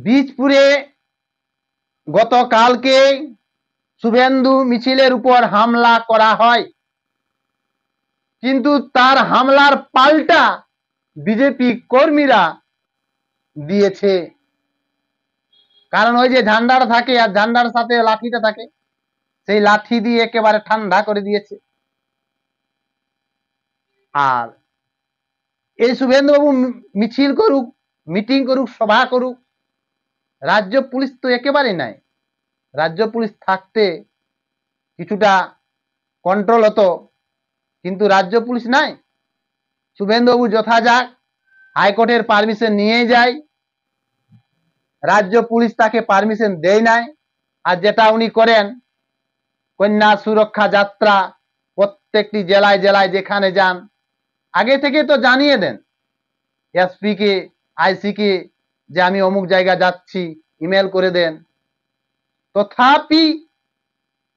বীজপুরে গতকালকে শুভেন্দু মিছিলের উপর হামলা করা হয়, কিন্তু তার হামলার পাল্টা বিজেপি কর্মীরা দিয়েছে। কারণ ওই যে ঝান্ডাটা থাকে আর ঝান্ডার সাথে লাঠিটা থাকে, সেই লাঠি দিয়ে একেবারে ঠান্ডা করে দিয়েছে। আর এই শুভেন্দুবাবু মিছিল করুক, মিটিং করুক, সভা করুক, রাজ্য পুলিশ তো একেবারেই নাই। রাজ্য পুলিশ থাকতে কিছুটা কন্ট্রোল হতো, কিন্তু রাজ্য পুলিশ নাই। শুভেন্দুবাবু যথাযাক হাইকোর্টের পারমিশন নিয়ে যায়, রাজ্য পুলিশ তাকে পারমিশন দেয় নাই। আর যেটা উনি করেন, কন্যা সুরক্ষা যাত্রা প্রত্যেকটি জেলায় জেলায় যেখানে যান আগে থেকে তো জানিয়ে দেন এসপি কে, আইসি কে যে আমি অমুক জায়গা যাচ্ছি, ইমেল করে দেন। তথাপি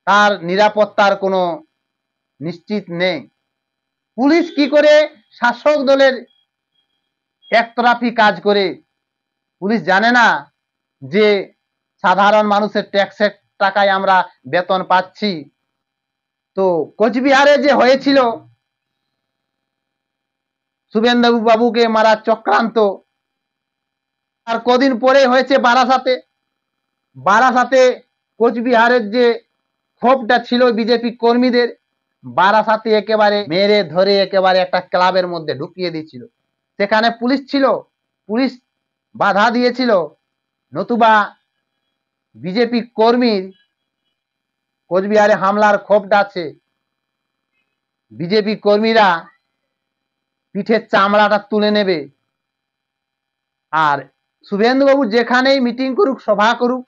তার নিরাপত্তার কোনো নিশ্চিত নেই। পুলিশ কি করে শাসক দলের একতরফি কাজ করে? পুলিশ জানে না যে সাধারণ মানুষের ট্যাক্সের টাকায় আমরা বেতন পাচ্ছি। তো কোচবিহারে যে হয়েছিল শুভেন্দু বাবুকে মারা চক্রান্ত, আর কদিন পরে হয়েছে বারাসাতে। বারাসাতে কোচবিহারের যে ক্ষোভটা ছিল বিজেপি কর্মীদের, বারাসাতে একেবারে মেরে ধরে একেবারে একটা ক্লাবের মধ্যে ঢুকিয়ে দিয়েছিল। সেখানে পুলিশ ছিল, পুলিশ বাধা দিয়েছিল, নতুবা বিজেপি কর্মীর কোচবিহারে হামলার ক্ষোভটা আছে, বিজেপি কর্মীরা পিঠের চামড়াটা তুলে নেবে। আর শুভেন্দুবাবু যেখানেই মিটিং করুক, সভা করুক,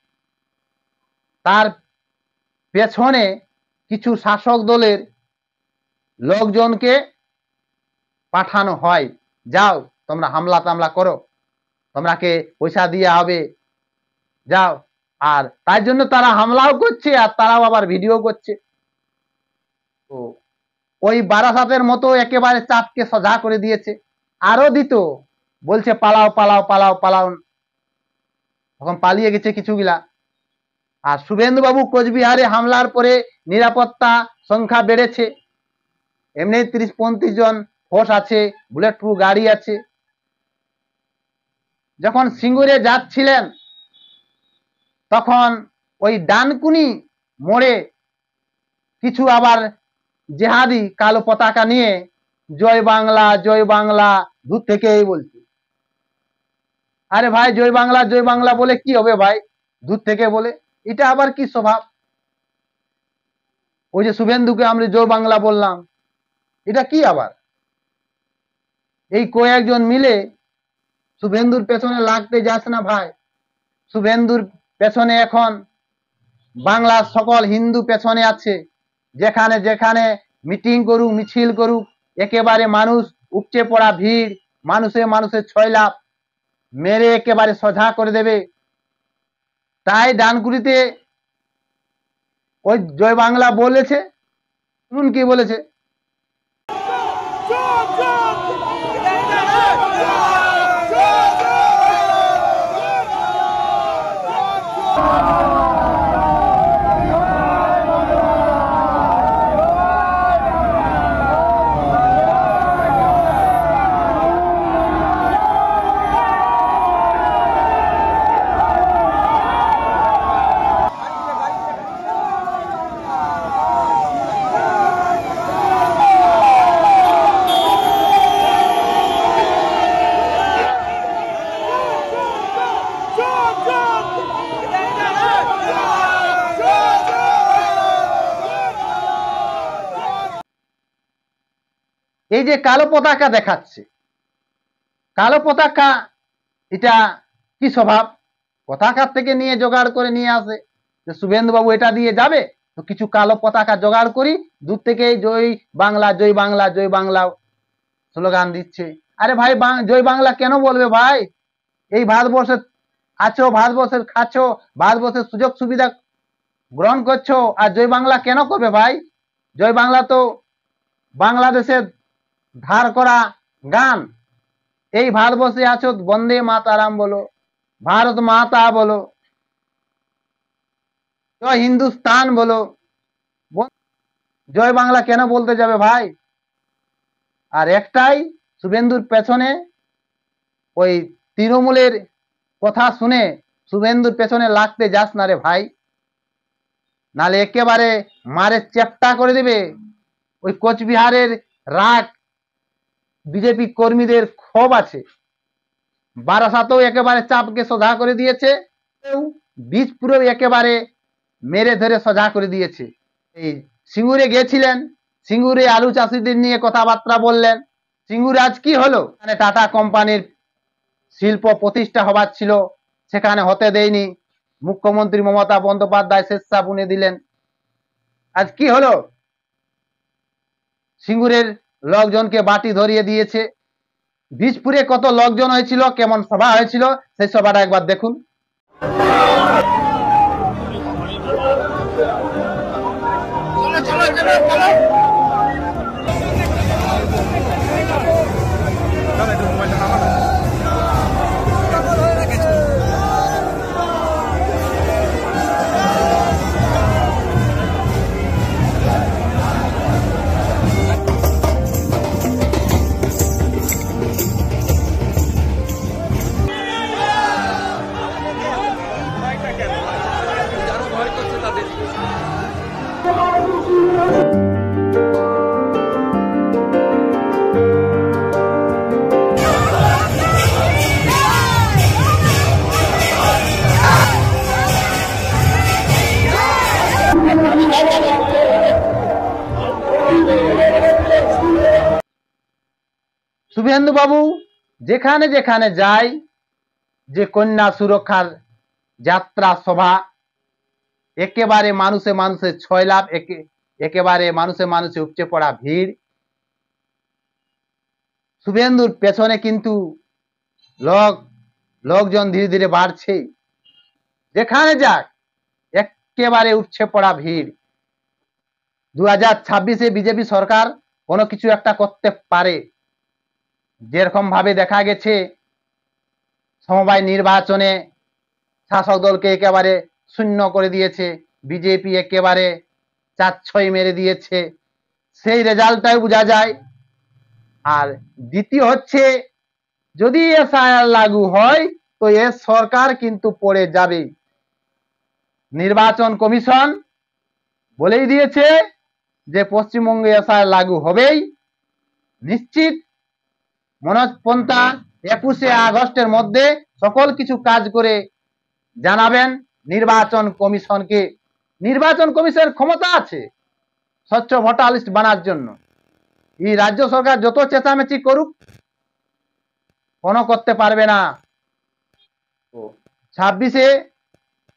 তার পেছনে কিছু শাসক দলের লোকজনকে পাঠানো হয়, যাও তোমরা হামলা টামলা করো, তোমরাকে পয়সা দিয়ে হবে, যাও। আর তাই জন্য তারা হামলাও করছে আর তারাও আবার ভিডিও করছে। তো ওই বারাসাতের মতো একেবারে চাপকে সোজা করে দিয়েছে। আরো দিত, বলছে পালাও পালাও পালাও পালাও, তখন পালিয়ে গেছে কিছুগুলা। আর শুভেন্দু বাবু কোচবিহারে হামলার পরে নিরাপত্তা সংখ্যা বেড়েছে, এমনি 30-35 জন ফোর্স আছে, বুলেট প্রুফ গাড়ি আছে। যখন সিঙ্গুরে যাচ্ছিলেন তখন ওই ডানকুনি মোড়ে কিছু আবার জেহাদি কালো পতাকা নিয়ে জয় বাংলা জয় বাংলা দূর থেকেই বলছে। আরে ভাই, জয় বাংলা বলে কি হবে ভাই, দূর থেকে বলে? এটা আবার কি স্বভাব? ওই যে শুভেন্দুকে আমরা জয় বাংলা বললাম, এটা কি আবার? এই কয়েকজন মিলে শুভেন্দুর পেছনে লাগতে যাস না ভাই। শুভেন্দুর পেছনে এখন বাংলার সকল হিন্দু পেছনে আছে। যেখানে যেখানে মিটিং করুক, মিছিল করুক, একেবারে মানুষ উপচে পড়া ভিড়, মানুষে মানুষের ছয়লাভ মেরে একেবারে সোজা করে দেবে। তাই ডানকুনিতে ওই জয় বাংলা বলেছে। শুনুন কি বলেছে। এই যে কালো পতাকা দেখাচ্ছে, কালো পতাকা এটা কি স্বভাব? পতাকার থেকে নিয়ে জোগাড় করে নিয়ে আসে যে শুভেন্দু বাবু এটা দিয়ে যাবে, তো কিছু কালো পতাকা জোগাড় করি, দূর থেকে জয় বাংলা জয় বাংলা জয় বাংলা স্লোগান দিচ্ছে। আরে ভাই, জয় বাংলা কেন বলবে ভাই? এই ভারতবর্ষে আছো, ভারতবর্ষের খাচ্ছো, ভারতবর্ষের সুযোগ সুবিধা গ্রহণ করছো, আর জয় বাংলা কেন করবে ভাই? জয় বাংলা তো বাংলাদেশের ধার করা গান। এই ভারতবর্ষে আছো, বন্দে মাতারাম বলো, ভারত মাতা বলো, জয় হিন্দুস্তান বলো, জয় বাংলা কেন বলতে যাবে ভাই? আর একটাই, শুভেন্দুর পেছনে ওই তৃণমূলের কথা শুনে শুভেন্দুর পেছনে লাগতে যাস না রে ভাই, নালে একেবারে মারে চ্যাপ্টা করে দেবে। ওই কোচবিহারের রাগ বিজেপি কর্মীদের ক্ষোভ আছে, বারাসাতেও একেবারে চাপকে সোজা করে দিয়েছে, বীজপুরেও একেবারে মেরে ধরে সোজা করে দিয়েছে। এই সিঙ্গুরে গেছিলেন, সিঙ্গুরে আলু চাষিদের নিয়ে কথাবার্তা বললেন। সিঙ্গুরে আজ কি হলো? মানে টাটা কোম্পানির শিল্প প্রতিষ্ঠা হবার ছিল, সেখানে হতে দেয়নি, মুখ্যমন্ত্রী মমতা বন্দ্যোপাধ্যায় স্বেচ্ছা বুনে দিলেন। আজ কি হলো? সিঙ্গুরের লোকজনকে বাটি ধরিয়ে দিয়েছে। বীজপুরে কত লোকজন হয়েছিল, কেমন সভা হয়েছিল, সেই সভাটা একবার দেখুন। শুভেন্দু বাবু যেখানে যেখানে যায়, যে কন্যা সুরক্ষার যাত্রা সভা, একেবারে মানুষে মানুষে ছয় লাভ, একেবারে মানুষে মানুষে উপচে পড়া ভিড়। শুভেন্দুর পেছনে কিন্তু লোকজন ধীরে ধীরে বাড়ছে, যেখানে যাক একেবারে উপচে পড়া ভিড়। 2026-এ বিজেপি সরকার কোনো কিছু একটা করতে পারে, যেরকম ভাবে দেখা গেছে সমবায় নির্বাচনে শাসক দলকে একেবারে শূন্য করে দিয়েছে, বিজেপি একেবারে 4-6 মেরে দিয়েছে, সেই রেজাল্টটাই বোঝা যায়। আর দ্বিতীয় হচ্ছে, যদি এসআইআর লাগু হয় তো এ সরকার কিন্তু পড়ে যাবে। নির্বাচন কমিশন বলেই দিয়েছে যে পশ্চিমবঙ্গে এসআইআর লাগু হবেই নিশ্চিত। মনোজ পন্থা 21শে আগস্টের মধ্যে সকল কিছু কাজ করে জানাবেন নির্বাচন কমিশনকে। নির্বাচন কমিশনের ক্ষমতা আছে স্বচ্ছ ভোটার লিস্ট বানার জন্য। এই রাজ্য সরকার যত চেঁচামেচি করুক কোনো করতে পারবে না। 26-এ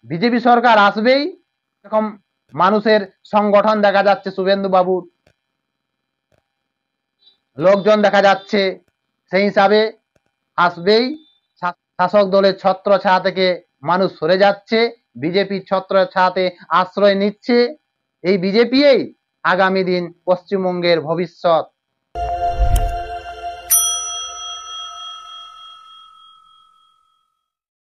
বিজেপি সরকার আসবেই, এরকম মানুষের সংগঠন দেখা যাচ্ছে, শুভেন্দু বাবুর লোকজন দেখা যাচ্ছে, সেই হিসাবে আসবেই। শাসক দলের ছত্র ছায়া থেকে মানুষ সরে যাচ্ছে, বিজেপির ছত্র ছায়াতে আশ্রয় নিচ্ছে। এই বিজেপি আগামী দিন পশ্চিমবঙ্গের ভবিষ্যৎ।